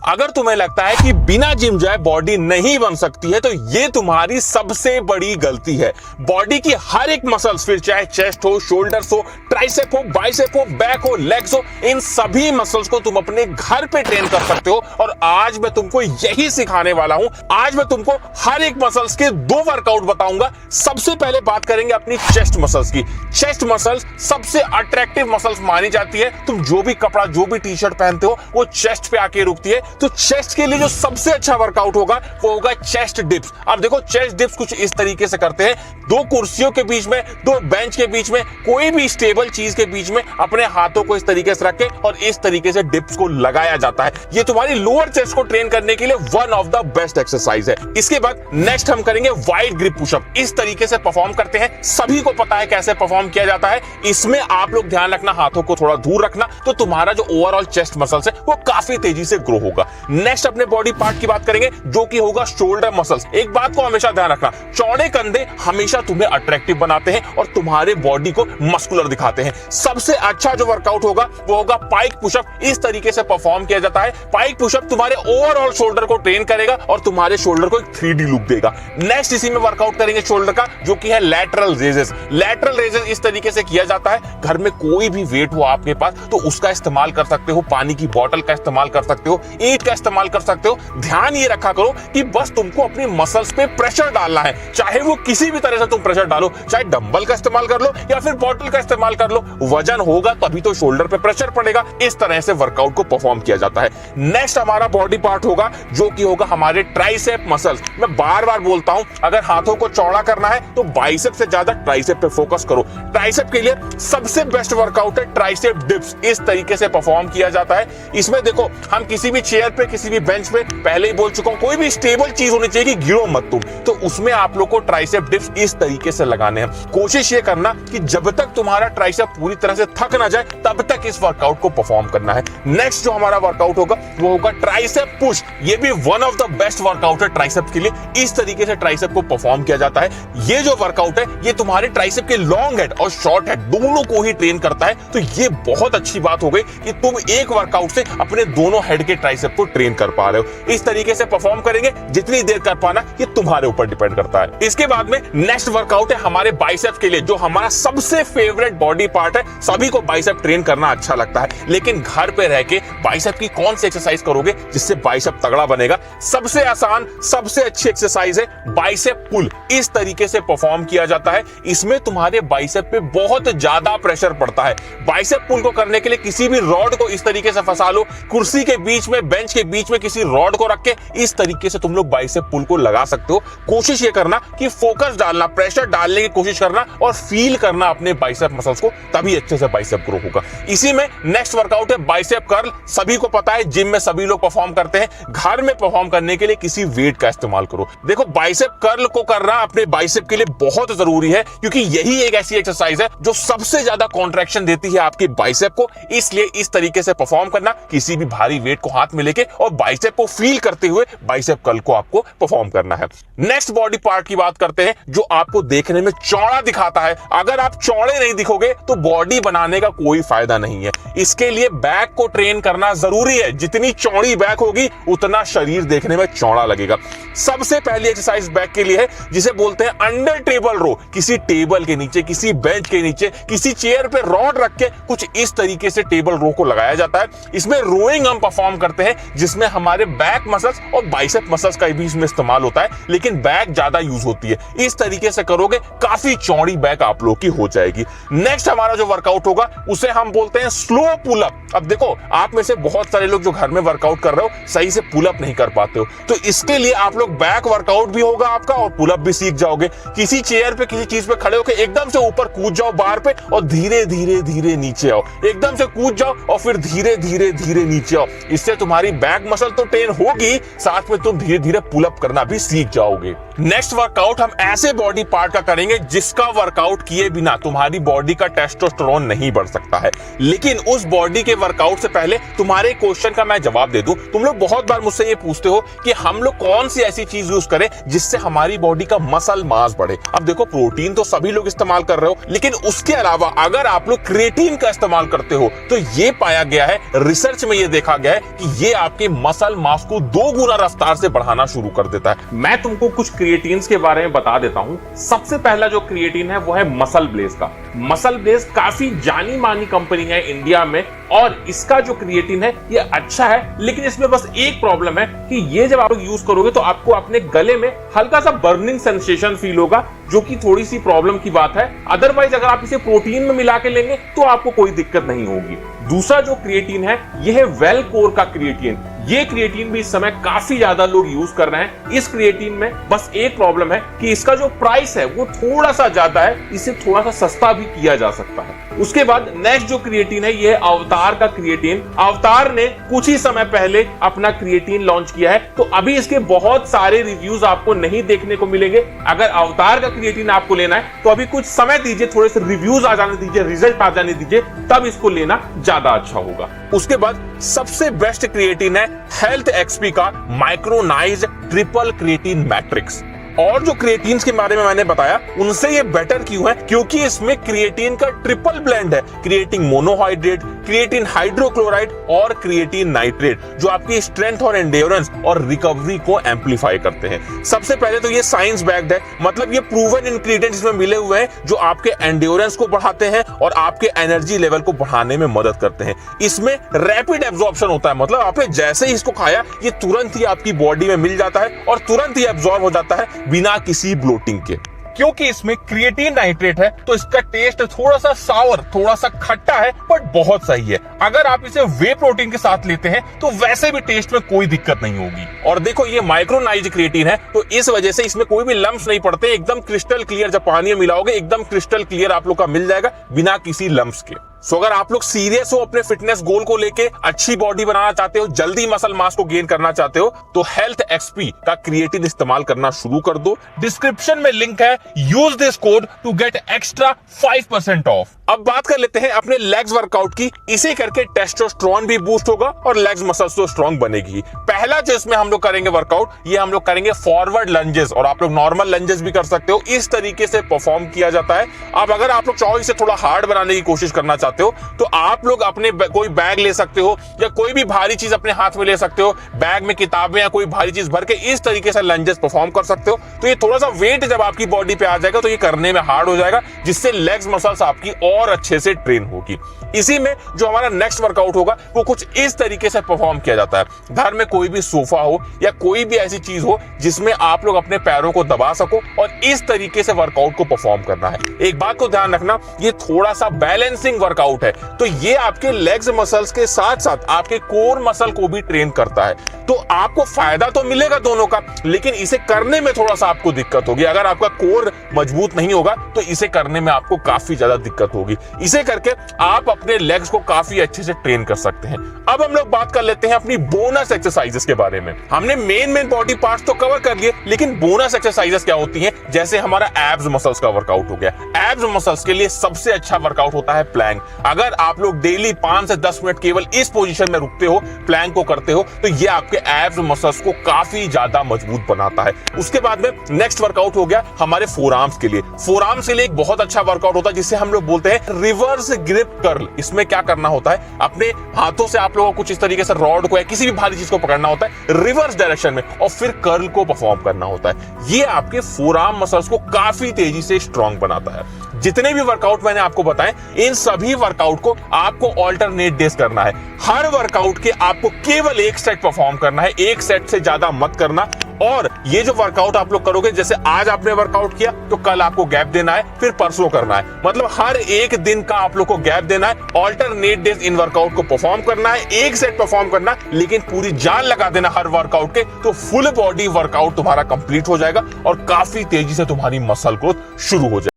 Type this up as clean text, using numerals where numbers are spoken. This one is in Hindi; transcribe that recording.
अगर तुम्हें लगता है कि बिना जिम जाए बॉडी नहीं बन सकती है तो ये तुम्हारी सबसे बड़ी गलती है। बॉडी की हर एक मसल्स, फिर चाहे चेस्ट हो, शोल्डर्स हो, ट्राइसेप हो, बाइसेप हो, बैक हो, लेग्स हो, इन सभी मसल्स को तुम अपने घर पे ट्रेन कर सकते हो। और आज मैं तुमको यही सिखाने वाला हूं। आज मैं तुमको हर एक मसल्स के 2 वर्कआउट बताऊंगा। सबसे पहले बात करेंगे अपनी चेस्ट मसल्स की। चेस्ट मसल्स सबसे अट्रैक्टिव मसल्स मानी जाती है। तुम जो भी कपड़ा, जो भी टी शर्ट पहनते हो वो चेस्ट पे आके रुकती है। तो चेस्ट के लिए जो सबसे अच्छा वर्कआउट होगा वो होगा चेस्ट डिप्स। अब देखो चेस्ट डिप्स कुछ इस तरीके से करते हैं। 2 कुर्सियों के बीच में, 2 बेंच के बीच में, कोई भी स्टेबल चीज के बीच में अपने हाथों को इस तरीके से रख के और इस तरीके से डिप्स को लगाया जाता है। ये तुम्हारी लोअर चेस्ट को ट्रेन करने के लिए one of the best exercise है। इसके बाद नेक्स्ट हम करेंगे वाइड ग्रिप पुशअप। इस तरीके से परफॉर्म करते हैं, सभी को पता है कैसे परफॉर्म किया जाता है। इसमें आप लोग ध्यान रखना, हाथों को थोड़ा दूर रखना, तो तुम्हारा जो ओवरऑल चेस्ट मसल्स है वो काफी तेजी से ग्रो होगा। नेक्स्ट अपने बॉडी पार्ट की बात करेंगे जो कि होगा शोल्डर मसल्स। एक बात को हमेशा ध्यान रखना, चौड़े कंधे हमेशा तुम्हें अट्रैक्टिव बनाते हैं और तुम्हारे बॉडी को मस्कुलर दिखाते हैं। सबसे अच्छा जो वर्कआउट होगा वो होगा पाइक पुशअप। इस तरीके से परफॉर्म किया जाता है। पाइक पुशअप तुम्हारे ओवरऑल शोल्डर को ट्रेन करेगा और तुम्हारे शोल्डर को एक 3D लुक देगा। नेक्स्ट इसी में वर्कआउट करेंगे शोल्डर का, जो कि है लैटरल रेजेस। लैटरल रेजेस इस तरीके से किया जाता है, घर में कोई भी वेट हो आपके पास तो उसका इस्तेमाल कर सकते हो, पानी की बोतल का इस्तेमाल कर सकते हो, ईंट का इस्तेमाल कर सकते हो। ध्यान ये रखा करो कि बस तुमको अपनी मसल्स पे प्रेशर डालना है, चाहे वो किसी भी तरह से तुम प्रेशर डालो, चाहे डंबल का इस्तेमाल कर लो या फिर बोतल का इस्तेमाल कर लो। वजन होगा तभी तो शोल्डर पे प्रेशर पड़ेगा। इस तरह से वर्कआउट को परफॉर्म किया जाता है। नेक्स्ट हमारा बॉडी पार्ट होगा जो कि होगा हमारे ट्राइसेप मसल्स। मैं बार बार बोलता हूं, अगर हाथों को चौड़ा करना है तो बाइसेप से ज्यादा ट्राइसेप पे फोकस करो। ट्राइसेप के लिए सबसे बेस्ट वर्कआउट है ट्राइसेप डिप्स। इस तरीके से परफॉर्म किया जाता है। इसमें देखो, हम किसी भी चेयर पे, किसी भी बेंच पे, पहले ही बोल चुका हूं, कोई भी स्टेबल चीज होनी चाहिए कि गिरो मत तुम। तो उसमें आप लोग को ट्राइसेप डिप्स इस तरीके से लगाने हैं। कोशिश ये करना कि जब तक तुम्हारा ट्राइसेप पूरी तरह से थक ना जाए तब तक इस वर्कआउट को परफॉर्म करना है। नेक्स्ट जो हमारा वर्कआउट होगा वो होगा ट्राइसेप पुश। ये भी one of the best workout है ट्राइसेप के लिए। इस तरीके से ट्राइसेप को परफॉर्म किया जाता है। ये जो वर्कआउट है ये तुम्हारे ट्राइसेप के लॉन्ग हेड और शॉर्ट हेड दोनों को ही ट्रेन करता है। तो ये बहुत अच्छी बात हो गई कि तुम एक वर्कआउट से अपने दोनों हेड के ट्राइसेप को ट्रेन कर पा रहे हो। इस तरीके से परफॉर्म करेंगे, जितनी देर कर पाना ये तुम्हारे ऊपर डिपेंड करता है। इसके बाद में नेक्स्ट वर्कआउट है हमारे बाइसेप के लिए, जो हमारा सबसे फेवरेट बॉडी पार्ट है। सभी को बाइसेप ट्रेन करना अच्छा लगता है, लेकिन घर पे रह के बाइसेप की कौन सी एक्सरसाइज करोगे जिससे बाइसेप तगड़ा बनेगा? सबसे आसान, सबसे अच्छी एक्सरसाइज है बाइसेप पुल। इस तरीके से परफॉर्म किया जाता है। इसमें तुम्हारे बाइसेप पे बहुत ज्यादा प्रेशर पड़ता है। बाइसेप पुल को करने के लिए किसी भी रॉड को इस तरीके से फंसा लो, कुर्सी के बीच में, बेंच के बीच में किसी रॉड को रख के इस तरीके से तुम लोग बाइसेप पुल को लगा सकते हो। कोशिश ये करना कि फोकस डालना, प्रेशर डालने की कोशिश करना और फील करना अपने बाइसेप मसल्स को, तभी अच्छे से बाइसेप ग्रो होगा। इसी में नेक्स्ट वर्कआउट है बाइसेप कर्ल। सभी को पता है, जिम में सभी लोग परफॉर्म करते हैं। घर में परफॉर्म करने के लिए किसी वेट का इस्तेमाल करो। देखो, बाइसेप कर्ल को करना अपने बाइसेप के लिए बहुत जरूरी है, क्योंकि यही एक ऐसी एक्सरसाइज है जो सबसे ज्यादा कॉन्ट्रैक्शन देती है आपकी बाइसेप को। इसलिए इस तरीके से परफॉर्म करना, किसी भी भारी वेट को हाथ में लेके और बाइसेप को फील करते हुए बाइसेप कर्ल को आपको परफॉर्म करना है। नेक्स्ट बॉडी पार्ट की बात करते हैं जो आपको देखने में चौड़ा दिखाता है। अगर आप चौड़े नहीं दिखोगे तो बॉडी बनाने का कोई फायदा नहीं है। इसके लिए बैक को ट्रेन करना जरूरी है। जितनी चौड़ी बैक होगी उतना शरीर देखने में चौड़ा लगेगा। सबसे पहली एक्सरसाइज बैक के लिए है, जिसे बोलते हैं अंडर टेबल रो। किसी टेबल के नीचे, किसी बेंच के नीचे, किसी चेयर पे रॉड रख के कुछ इस तरीके से टेबल रो को लगाया जाता है। इसमें रोइंग हम परफॉर्म करते हैं, जिसमें हमारे बैक मसल्स और बाइसेप मसल्स का भी इसमें इस्तेमाल होता है, लेकिन बैक ज्यादा यूज होती है। इस तरीके से करोगे, काफी चौड़ी बैक आप लोग की हो जाएगी। नेक्स्ट हमारा जो वर्कआउट होगा उसे हम बोलते हैं स्लो पुल अप। अब देखो, आप में से बहुत सारे लोग जो घर में वर्कआउट कर रहे हो सही से पुल अप नहीं कर पाते हो, तो इसके लिए आप लोग बैक वर्कआउट भी होगा आपका और पुल अप भी सीख जाओगे। किसी चेयर पे, किसी चीज पे खड़े होकर एकदम से ऊपर कूद जाओ बार पे और धीरे धीरे धीरे नीचे आओ। एकदम से कूद जाओ और फिर धीरे धीरे धीरे नीचे आओ। इससे तुम्हारी बैक मसल तो ट्रेन होगी, साथ में तुम धीरे धीरे पुल अप करना भी सीख जाओगे। नेक्स्ट वर्कआउट हम ऐसे बॉडी पार्ट का करेंगे जिसका वर्कआउट किए बिना तुम्हारी बॉडी का टेस्टोस्टेरोन नहीं बढ़ सकता है। लेकिन उस बॉडी के वर्कआउट से पहले तुम्हारे क्वेश्चन का मैं जवाब दे दूं। तुम लोग बहुत बार मुझसे ये पूछते हो कि हम लोग कौन सी ऐसी चीज यूज करें जिससे हमारी बॉडी का मसल मास बढ़े। अब देखो, प्रोटीन तो सभी लोग इस्तेमाल कर रहे हो, लेकिन उसके अलावा अगर आप लोग क्रिएटिन का इस्तेमाल करते हो तो ये पाया गया है, रिसर्च में ये देखा गया है कि ये आपके मसल मास को 2 गुना रफ्तार से बढ़ाना शुरू कर देता है। मैं तुमको कुछ क्रिएटिन्स के बारे में बता देता हूं। सबसे पहला जो क्रिएटिन है वो है मसल ब्लेज का। मसल ब्लेज काफी जानी मानी कंपनी है इंडिया में, और इसका जो क्रिएटिन है ये अच्छा है, लेकिन इसमें बस एक प्रॉब्लम है कि ये जब आप लोग यूज करोगे तो आपको अपने गले में हल्का सा बर्निंग सेंसेशन फील होगा, जो कि थोड़ी सी प्रॉब्लम की बात है। अदरवाइज अगर आप इसे प्रोटीन में मिला के लेंगे तो आपको कोई दिक्कत नहीं होगी। दूसरा जो क्रिएटिन है ये है वेलकोर का क्रिएटिन। ये क्रिएटिन भी इस समय काफी ज्यादा लोग यूज कर रहे हैं। इस क्रिएटिन में बस एक प्रॉब्लम है कि इसका जो प्राइस है वो थोड़ा सा ज्यादा है, इसे थोड़ा सा सस्ता भी किया जा सकता है। उसके बाद नेक्स्ट जो क्रिएटिन है ये है अवतार का क्रिएटिन। अवतार ने कुछ ही समय पहले अपना क्रिएटिन लॉन्च किया है, तो अभी इसके बहुत सारे रिव्यूज आपको नहीं देखने को मिलेंगे। अगर अवतार का क्रिएटिन आपको लेना है तो अभी कुछ समय दीजिए, थोड़े से रिव्यूज आ जाने दीजिए, रिजल्ट आ जाने दीजिए, तब इसको लेना ज्यादा अच्छा होगा। उसके बाद सबसे बेस्ट क्रिएटिन है हेल्थ एक्सपी का माइक्रोनाइज्ड ट्रिपल क्रिएटिन मैट्रिक्स। और जो क्रिएटिन्स के बारे में मैंने बताया उनसे ये बेटर क्यों है, क्योंकि इसमें क्रिएटिन का ट्रिपल ब्लेंड है। क्रिएटिन मोनोहाइड्रेट, क्रिएटिन हाइड्रोक्लोराइड और क्रिएटिन नाइट्रेट, जो आपकी स्ट्रेंथ और एंड्योरेंस और रिकवरी को एम्पलीफाई करते हैं। सबसे पहले तो ये साइंस बैक्ड है, मतलब ये प्रूवन इंग्रेडिएंट्स इसमें मिले हुए हैं जो आपके एंड्योरेंस को बढ़ाते हैं और आपके एनर्जी लेवल को बढ़ाने में मदद करते हैं। इसमें रैपिड एब्जॉर्प्शन होता है, मतलब आपने जैसे ही इसको खाया ये तुरंत ही आपकी बॉडी में मिल जाता है और तुरंत ही एब्जॉर्ब हो जाता है बिना किसी ब्लोटिंग के। क्योंकि इसमें क्रिएटिन नाइट्रेट है तो इसका टेस्ट थोड़ा सा सावर, थोड़ा सा खट्टा है, बट बहुत सही है। अगर आप इसे वे प्रोटीन के साथ लेते हैं तो वैसे भी टेस्ट में कोई दिक्कत नहीं होगी। और देखो ये माइक्रोनाइज्ड क्रिएटिन है तो इस वजह से इसमें कोई भी लम्प्स नहीं पड़ते, एकदम क्रिस्टल क्लियर। जब पानी में मिलाओगे एकदम क्रिस्टल क्लियर आप लोग का मिल जाएगा बिना किसी लम्प्स के। सो अगर आप लोग सीरियस हो अपने फिटनेस गोल को लेके, अच्छी बॉडी बनाना चाहते हो, जल्दी मसल मास को गेन करना चाहते हो, तो हेल्थ एक्सपी का क्रिएटिन इस्तेमाल करना शुरू कर दो। डिस्क्रिप्शन में लिंक है, use this code to get extra 5% off. अब बात कर लेते हैं अपने लेग्स वर्कआउट की। इसे करके टेस्टोस्टेरोन भी बूस्ट होगा और लेग्स मसल्स तो स्ट्रांग बनेगी। पहला जो इसमें हम लोग करेंगे वर्कआउट, ये हम लोग करेंगे फॉरवर्ड लंजेस, और आप लोग नॉर्मल लंजेस भी कर सकते हो। इस तरीके से परफॉर्म किया जाता है। अब अगर आप लोग चाहो इसे थोड़ा हार्ड बनाने की कोशिश करना चाहते हो तो आप लोग अपने कोई बैग ले सकते हो या कोई भी भारी चीज अपने हाथ में ले सकते हो। बैग में किताबें या कोई भारी चीज भर के इस तरीके से लंजेस परफॉर्म कर सकते हो। तो ये थोड़ा सा वेट जब आपकी बॉडी पे आ जाएगा तो ये करने में हार्ड हो जाएगा, जिससे लेग्स मसल्स आपकी और अच्छे से ट्रेन होगी। इसी में जो हमारा नेक्स्ट वर्कआउट होगा वो कुछ इस तरीके से परफॉर्म किया जाता है। घर में कोई भी सोफा हो या कोई भी ऐसी चीज हो जिसमें आप लोग अपने पैरों को दबा सको और इस तरीके से वर्कआउट को परफॉर्म करना है। एक बात को ध्यान रखना, ये थोड़ा सा बैलेंसिंग वर्कआउट है, तो ये आपके लेग्स मसल्स के साथ साथ आपके कोर मसल को भी ट्रेन करता है। तो आपको फायदा तो मिलेगा दोनों का, लेकिन इसे करने में थोड़ा सा आपको दिक्कत होगी। अगर आपका कोर मजबूत नहीं होगा तो इसे करने में आपको काफी ज्यादा दिक्कत होगी। इसे करके आप अपने लेग्स को काफी अच्छे से ट्रेन कर सकते हैं। अब हम लोग बात कर लेते हैं अपनी बोनस एक्सरसाइजेस के बारे में। हमने मेन बॉडी पार्ट्स तो कवर कर लिए, लेकिन बोनस एक्सरसाइजेस क्या होती हैं? जैसे हमारा एब्स मसल्स का वर्कआउट हो गया। एब्स मसल्स के लिए सबसे अच्छा वर्कआउट होता है प्लैंक। अगर आप लोग डेली 5 से 10 मिनट केवल इस पोजीशन में रुकते हो, प्लैंक को करते हो, तो ये आपके एब्स मसल्स को काफी ज्यादा मजबूत बनाता है। उसके बाद में नेक्स्ट वर्कआउट हो गया हमारे फोरआर्म्स के लिए। फोरआर्म्स के लिए एक बहुत अच्छा वर्कआउट होता है जिसे हम लोग बोलते हैं रिवर्स ग्रिप कर्ल। इसमें क्या करना होता है, अपने हाथों से आप लोगों को कुछ इस तरीके से रॉड को या किसी भी भारी चीज को पकड़ना होता है रिवर्स डायरेक्शन में और फिर कर्ल को परफॉर्म करना होता है। ये आपके फोरआर्म मसल्स को काफी तेजी से स्ट्रांग बनाता है। जितने भी वर्कआउट मैंने आपको बताए, इन सभी वर्कआउट को आपको ऑल्टरनेट डेज करना है। हर वर्कआउट के आपको केवल एक सेट परफॉर्म करना है, एक सेट से ज्यादा मत करना। और ये जो वर्कआउट आप लोग करोगे, जैसे आज आपने वर्कआउट किया तो कल आपको गैप देना है, फिर परसों करना है। मतलब हर एक दिन का आप लोग को गैप देना है, ऑल्टरनेट डेज इन वर्कआउट को परफॉर्म करना है, एक सेट परफॉर्म करना, लेकिन पूरी जान लगा देना हर वर्कआउट के, तो फुल बॉडी वर्कआउट तुम्हारा कंप्लीट हो जाएगा और काफी तेजी से तुम्हारी मसल ग्रोथ शुरू हो जाएगी।